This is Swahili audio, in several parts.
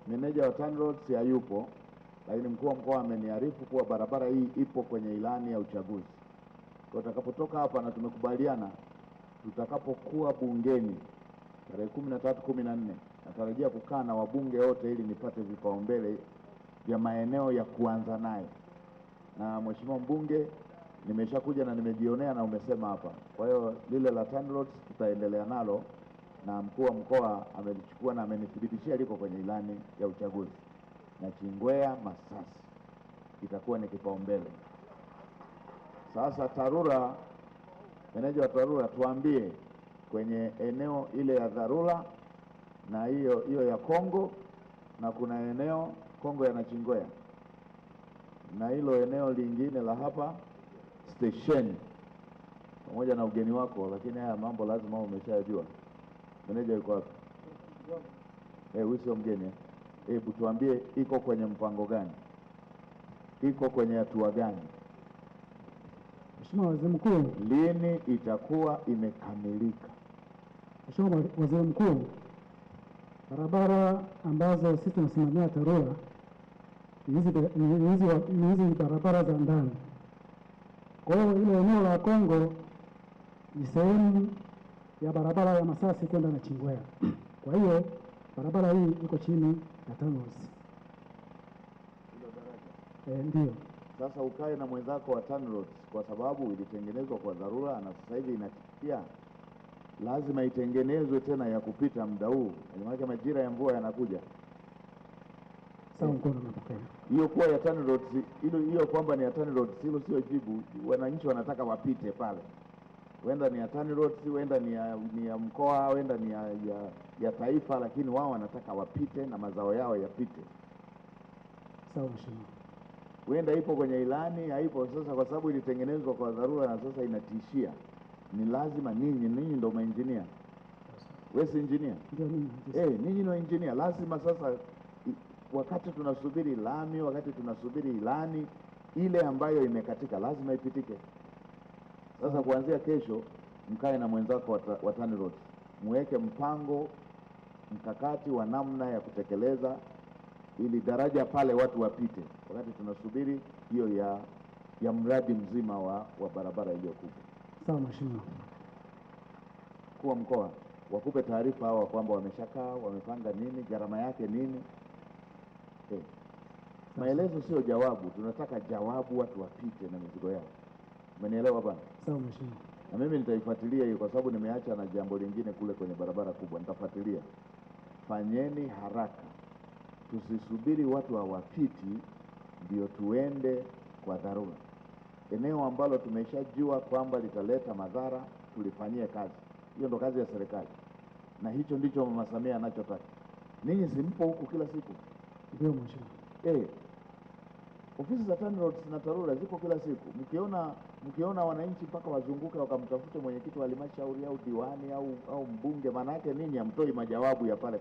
meneja wa TANROADS hayupo, lakini mkuu wa mkoa ameniarifu kuwa barabara hii ipo kwenye ilani ya uchaguzi. Kwa tutakapotoka hapa, na tumekubaliana tutakapokuwa bungeni tarehe 13, 14, natarajia kukaa na wabunge wote ili nipate vipaumbele vya maeneo ya kuanza nayo. Na mheshimiwa mbunge, nimeshakuja na nimejionea na umesema hapa. Kwa hiyo lile la TANROADS tutaendelea nalo, na mkuu wa mkoa amelichukua na amenithibitishia liko kwenye ilani ya uchaguzi. Na Chingwea Masasi itakuwa ni kipaumbele. Sasa TARURA, meneja wa TARURA, tuambie kwenye eneo ile ya dharura na hiyo ya Kongo, na kuna eneo Kongo ya Nachingwea, na hilo eneo lingine la hapa station, pamoja na ugeni wako, lakini haya mambo lazima umeshajua. Meneja yuko wapi? Huyu sio mgeni. Hebu tuambie iko kwenye mpango gani? Iko kwenye hatua gani? Mheshimiwa Waziri Mkuu, lini itakuwa imekamilika? Mheshimiwa Waziri Mkuu, barabara ambazo sisi tunasimamia TARURA hizi barabara za ndani. Kwa hiyo ile eneo la Kongo ni sehemu ya barabara ya Masasi kwenda Nachingwea. Kwa hiyo barabara hii iko chini ya TANROADS. Ndio. Sasa ukae na mwenzako wa TANROADS, kwa sababu ilitengenezwa kwa dharura na sasa hivi inatikia, lazima itengenezwe tena ya kupita muda huu, maana majira ya mvua yanakuja. Sawa, mkono napokea. Hiyo kwa ya TANROADS, hiyo kwamba ni ya TANROADS, hilo sio jibu. Wananchi wanataka wapite pale, wenda ni ya TANROADS, wenda ni ya mkoa, wenda ni ya taifa, lakini wao wanataka wapite na mazao yao yapite. Sawa mheshimiwa. Wenda ipo kwenye ilani, haipo sasa kwa sababu ilitengenezwa kwa dharura na sasa inatishia. Ni lazima ninyi ndio maengineer. Wewe si engineer? Ndio mimi. Ninyi ndio engineer. Lazima sasa wakati tunasubiri lami, wakati tunasubiri ilani ile ambayo imekatika, lazima ipitike. Sasa kuanzia kesho mkae na mwenzako wa TANROADS, muweke mpango mkakati wa namna ya kutekeleza ili daraja pale watu wapite, wakati tunasubiri hiyo ya mradi mzima wa barabara iliyo kubwa. Sawa mheshimiwa. Kwa mkoa wakupe taarifa hawa kwamba wameshakaa, wamepanga nini, gharama yake nini. Maelezo sio jawabu, tunataka jawabu, watu wapite na mizigo yao. Umenielewa bwana? Sawa mheshimiwa. Na mimi nitaifuatilia hiyo, kwa sababu nimeacha na jambo lingine kule kwenye barabara kubwa, nitafuatilia. Fanyeni haraka, tusisubiri watu hawapiti ndio tuende kwa dharura. Eneo ambalo tumeshajua kwamba litaleta madhara tulifanyie kazi. Hiyo ndo kazi ya serikali, na hicho ndicho Mama Samia anachotaka. Ninyi simpo huku kila siku? Ndio mheshimiwa. Ofisi za TANROADS na TARURA ziko kila siku. Mkiona wananchi mpaka wazunguke wakamtafute mwenyekiti wa halmashauri au diwani au mbunge, maana yake ninyi hamtoi majawabu ya pale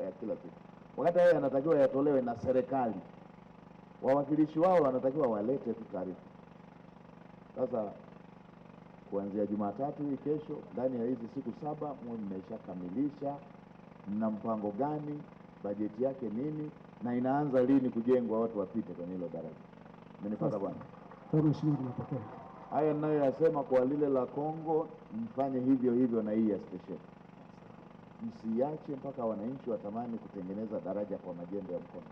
ya kila siku, wakati haya yanatakiwa yatolewe na serikali. Wawakilishi wao wanatakiwa walete tu taarifa. Sasa kuanzia Jumatatu hii, kesho, ndani ya hizi siku 7 mmeshakamilisha. Mna mpango gani? Bajeti yake nini? Na inaanza lini kujengwa watu wapite kwenye hilo daraja? Umenipata bwana? Sawa mheshimiwa, tunapokea. Haya ninayoyasema kwa lile la Kongo, mfanye hivyo hivyo na hii ya station. Msiache mpaka wananchi watamani kutengeneza daraja kwa majembe ya mkono.